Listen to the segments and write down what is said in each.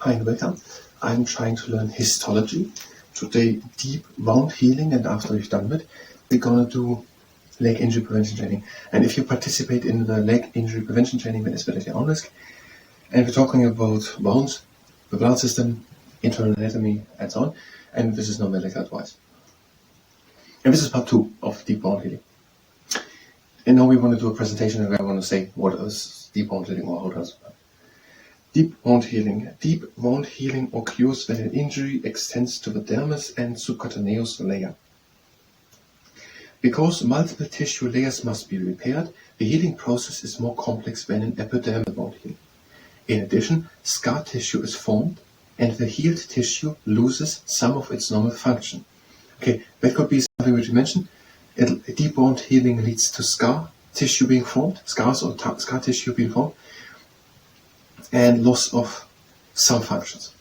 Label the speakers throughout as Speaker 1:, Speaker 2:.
Speaker 1: Hi and welcome. I'm trying to learn histology. Today, deep wound healing, and after we've done it, we're gonna do leg injury prevention training. And if you participate in the leg injury prevention training, then it's better at your own risk. And we're talking about wounds, the blood system, internal anatomy, and so on. And this is no medical advice. And this is part 2 of deep wound healing. And now we want to do a presentation where I want to say what is deep wound healing or how does it work. Deep wound healing. Deep wound healing occurs when an injury extends to the dermis and subcutaneous layer. Because multiple tissue layers must be repaired, the healing process is more complex than in epidermal wound healing. In addition, scar tissue is formed and the healed tissue loses some of its normal function. Okay, that could be something which you mentioned. Deep wound healing leads to scar tissue being formed, scars or scar tissue being formed, and loss of some functions.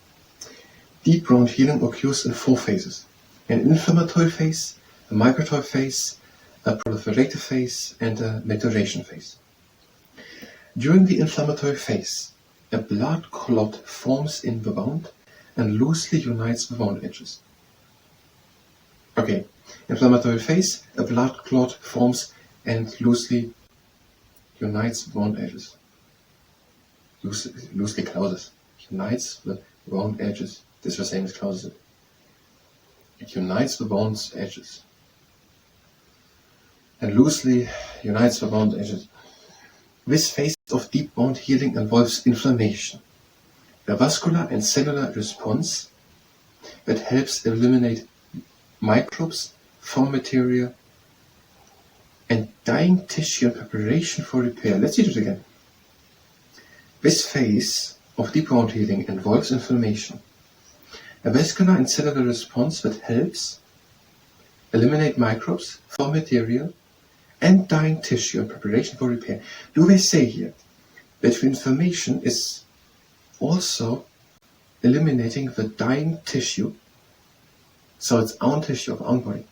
Speaker 1: Deep wound healing occurs in 4 phases: an inflammatory phase, a migratory phase, a proliferative phase, and a maturation phase. During the inflammatory phase, a blood clot forms in the wound and loosely unites the wound edges. Okay, inflammatory phase, a blood clot forms and loosely unites the wound edges. Loosely closes. Unites the wound edges. This is the same as closes it. It unites the wound's edges. And loosely unites the wound edges. This phase of deep wound healing involves inflammation, a vascular and cellular response that helps eliminate microbes, foreign material, and dying tissue in preparation for repair. Let's see it again. This phase of deep wound healing involves inflammation, a vascular and cellular response that helps eliminate microbes, foreign material, and dying tissue in preparation for repair. Do they say here that the inflammation is also eliminating the dying tissue, so its own tissue of own body?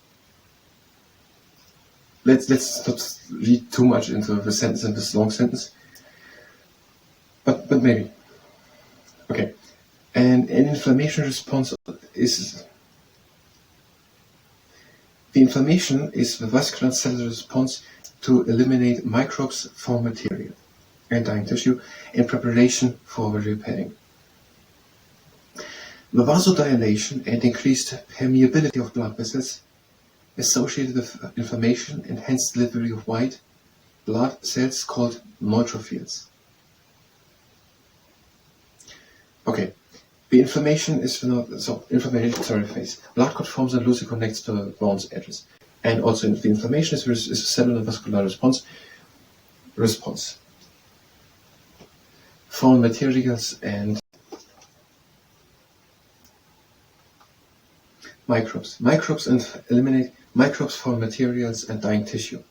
Speaker 1: Let's not read too much into the sentence in this long sentence. But maybe. Okay. And an inflammation response is the inflammation is the vascular and cellular response to eliminate microbes, foreign material, and dying tissue in preparation for the repairing. The vasodilation and increased permeability of blood vessels associated with inflammation and hence delivery of white blood cells called neutrophils. Okay, the inflammation is inflammatory phase. Blood clot forms and loosely connects to the wound's edges, and also the inflammation is a cellular vascular response. Foreign materials and microbes and eliminate microbes, foreign materials, and dying tissue.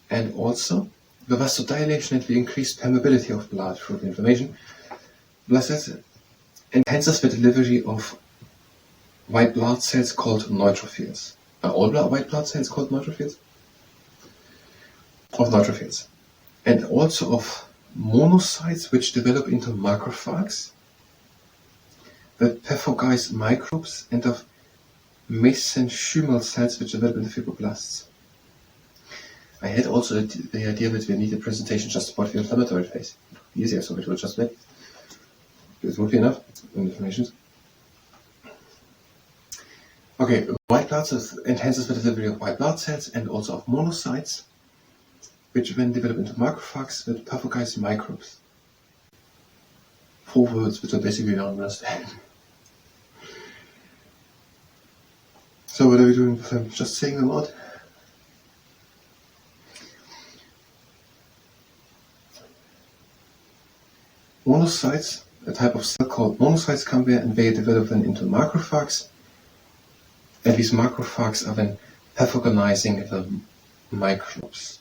Speaker 1: And also the vasodilation and the increased permeability of blood through the inflammation enhances the delivery of white blood cells called neutrophils. Are all white blood cells called neutrophils? Of neutrophils. And also of monocytes which develop into macrophages that pathogenize microbes, and of mesenchymal cells which develop into fibroblasts. I had also the idea that we need a presentation just about the inflammatory phase. Easier, so it will just make. This would be enough information. Okay, white blood cells enhances the delivery of white blood cells and also of monocytes, which then develop into macrophages that pathogenize microbes. 4 words which are basically don't understand. So what are we doing with them? Just saying them out? Monocytes, a type of cell called monocytes, come there and they develop then into macrophages, and these macrophages are then pathogenizing the microbes.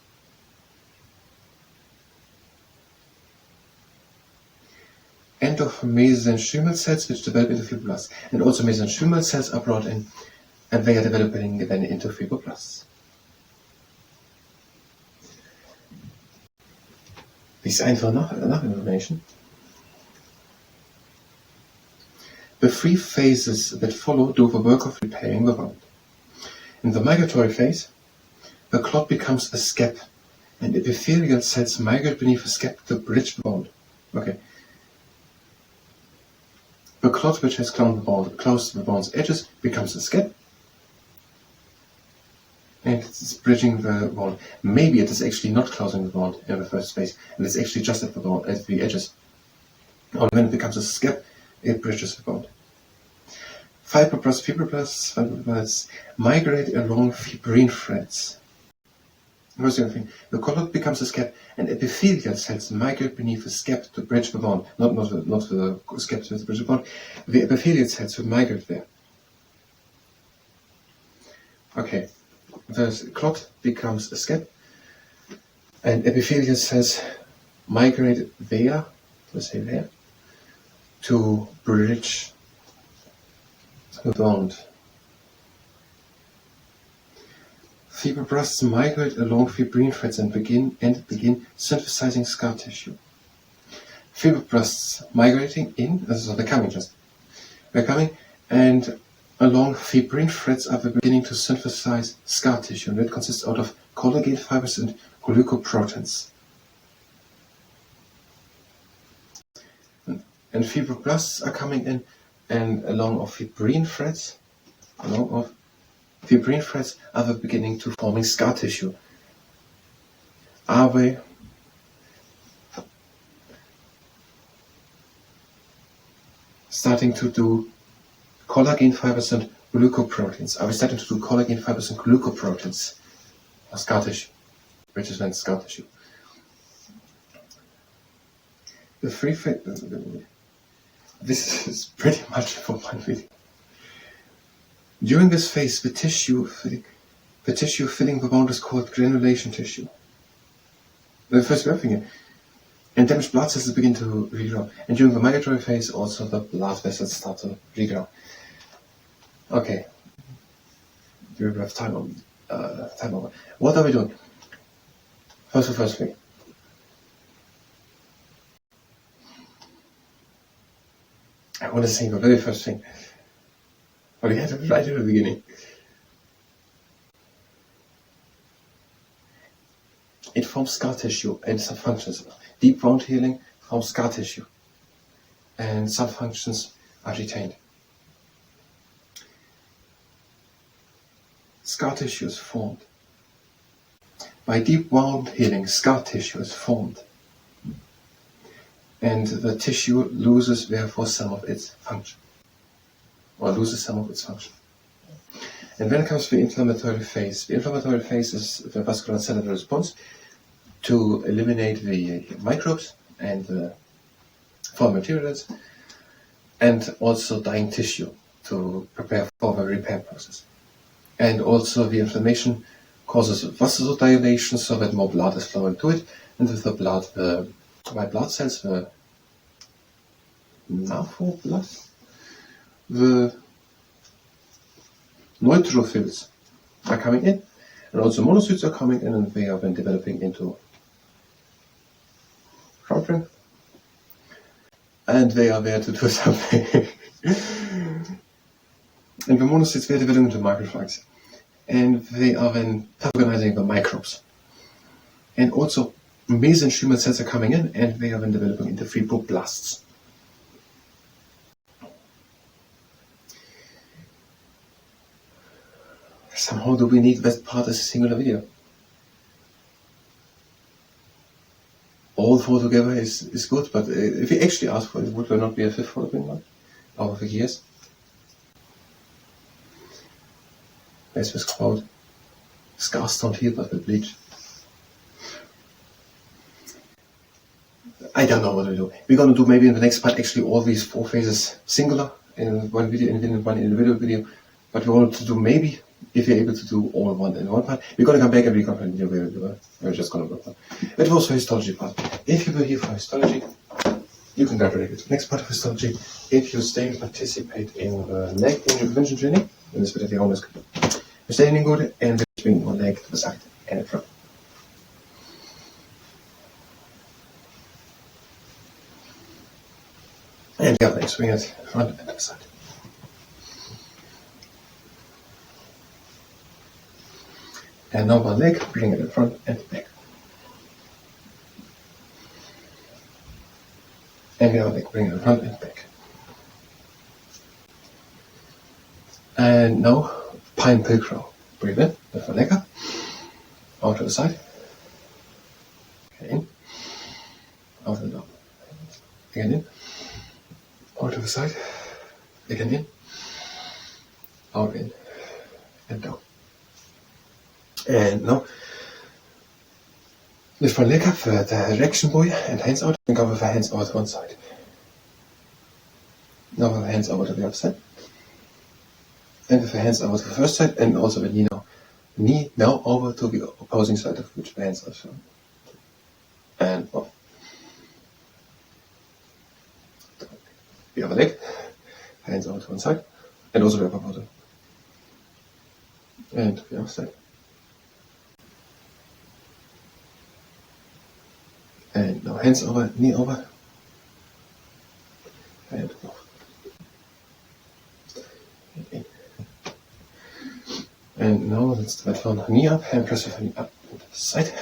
Speaker 1: And of mesenchymal cells which develop into fibroblasts, and also mesenchymal cells are brought in and they are developing then into fibroblasts. Dies ist einfach Nachinformation. The 3 phases that follow do the work of repairing the wound. In the migratory phase, the clot becomes a scab, and epithelial cells migrate beneath the scab to bridge the wound. Okay. The clot which has closed the wound's edges becomes a scab, and it's bridging the wound. Maybe it is actually not closing the wound in the first phase, and it's actually just at the edges. Or when it becomes a scab, it bridges the wound. Fibroblasts migrate along fibrin threads. Here's the other thing. The clot becomes a scab, and epithelial cells migrate beneath the scab to bridge the wound. Not the scab to bridge the wound. The epithelial cells will migrate there. Okay, the clot becomes a scab, and epithelial cells migrate there, let's say there, to bridge the wound. Fibroblasts migrate along fibrin threads and begin synthesizing scar tissue. Fibroblasts migrating in, so they're coming, and along fibrin threads are beginning to synthesize scar tissue, and that consists out of collagen fibers and glycoproteins. And fibroblasts are coming in, and along fibrin threads are the beginning to forming scar tissue. Are they starting to do collagen fibers and glycoproteins? Are we starting to do collagen fibers and glycoproteins or scar tissue, which is then scar tissue? This is pretty much for one video. During this phase, the tissue filling the wound is called granulation tissue. The first thing here. And damaged blood cells begin to regrow. And during the migratory phase, also the blood vessels start to regrow. Okay. Do we have time over? What are we doing? First thing. I want to say the very first thing. But we had it right at the beginning. It forms scar tissue and some functions. Deep wound healing forms scar tissue, and some functions are retained. Scar tissue is formed. By deep wound healing, scar tissue is formed, and the tissue loses therefore some of its function. And when it comes to the inflammatory phase, the inflammatory phase is the vascular cellular response to eliminate the microbes and the foreign materials, and also dying tissue to prepare for the repair process. And also the inflammation causes vasodilation so that more blood is flowing to it, and with the blood, the white blood cells, the neutrophils, the neutrophils are coming in, and also monocytes are coming in, and they are then developing into children, and they are there to do something. And the monocytes, they are developing into macrophages, and they are then pathogenizing the microbes. And also mesenchymal cells are coming in, and they are then developing into fibroblasts. Somehow do we need that part as a singular video? All four together is good, but if we actually ask for it, would there not be a fifth following one out of the years? There's this quote: "Scars don't heal, but they bleach." I don't know what to do. We're going to do maybe in the next part actually all these 4 phases singular in one video, in one individual video. But we want to do maybe, if you're able to do all one in one part, we're going to come back and we're going to do we're just going to work on. That was for histology part. If you were here for histology, you can graduate it. Next part of histology, if you stay and participate in the leg intervention training, then this bit of your own is good. We're staying in good and we're swinging one leg to the side and in front. And the other leg, swing it front and to the side. And now one leg, bring it in front and back. And the other leg, bring it in front and back. And now, pine pill crow. Breathe in, lift one leg up, out to the side. Again in, out and down. Again in, out to the side. Again in, out in, and down. And now, lift one leg up for the direction buoy and hands out, and go with the hands over to one side. Now with the hands over to the other side. And with the hands over to the first side, and also the knee now. Knee now over to the opposing side of which the hands are shown. And off. The other leg, hands over to one side, and also the upper bottom. And to the other side. And now hands over, knee over, and off. In. And now let's try to knee up and press the knee up to the side.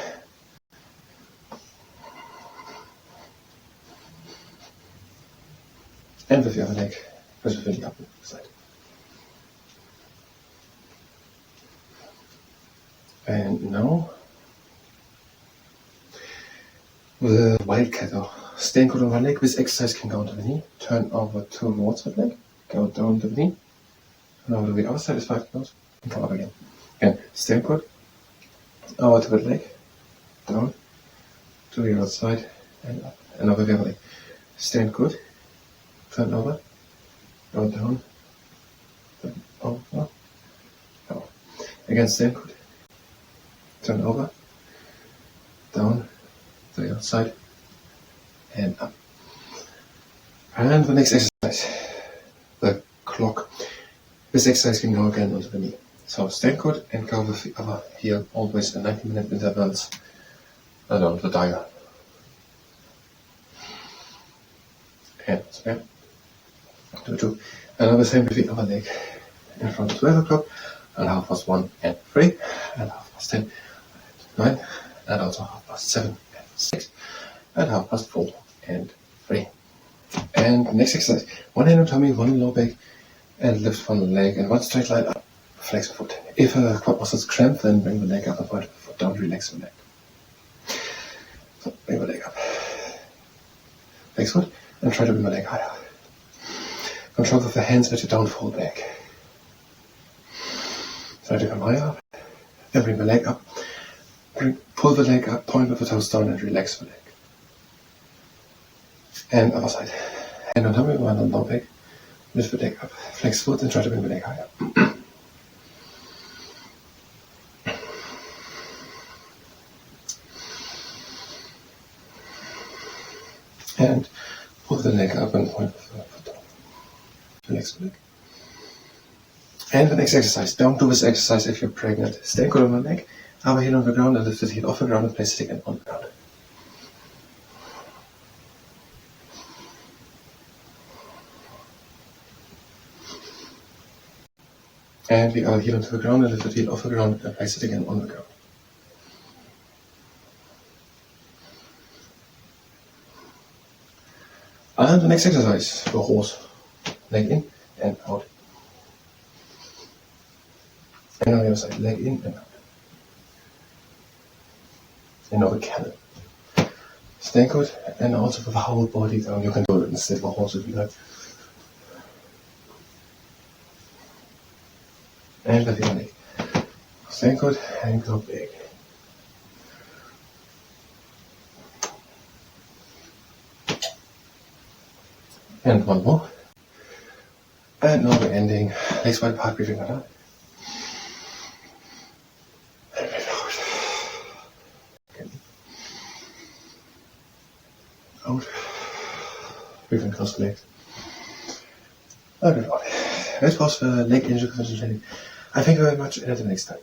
Speaker 1: And with the other leg, press the knee up to the side. And now, with a wildcat or stand good on one leg, this exercise can go onto the knee, turn over towards the leg, go down to the knee, and over to the other side as 5 goes, and come up again. Again, stand good, over to the leg, down, to the other side, and up, and over the other leg. Stand good, turn over, go down, turn over, down. Again, stand good, turn over, down, to the other side, and up. And the next exercise, the clock. This exercise can go again onto the knee. So stand good and go with the other heel, always at 90-minute intervals along the dial. And spin. Do. And the same with the other leg. In front of 12 o'clock, and 1:30 and 3, and 10:30 and 9, and also 7:30 and 6, and 4:30 and 3. And next exercise, one hand on tummy, one on low back, and lift one leg in one straight line up, flex the foot. If a quad muscle is cramped, then bring the leg up and point the foot down, relax the leg. So bring the leg up, flex foot, and try to bring the leg higher. Control with the hands as you don't fall back. Try to come higher, and bring the leg up. Pull the leg up, point with the toes down, and relax the leg. And other side. Hand on tummy, one on low back. Lift the leg up, flex foot, and try to bring the leg higher. And pull the leg up and point with the foot down. Relax the leg. And the next exercise. Don't do this exercise if you're pregnant. Stand good on one leg, upper heel on the ground, and lift the heel off the ground and place it again on the ground. And the other heel onto the ground and lift the heel off the ground and place it again on the ground. And the next exercise, the horse. Leg in and out. And on the other side, leg in and out. And now the cannon. Stay good, and also with the whole body down. You can do it instead of a horse if you like. And let your leg. Stay good and go big. And one more. And now we're ending. Legs wide apart, breathing out. And breathe out. Again. Out. Breathing across the legs. And breathe out. That was the leg injury concentration. I thank you very much, and until next time.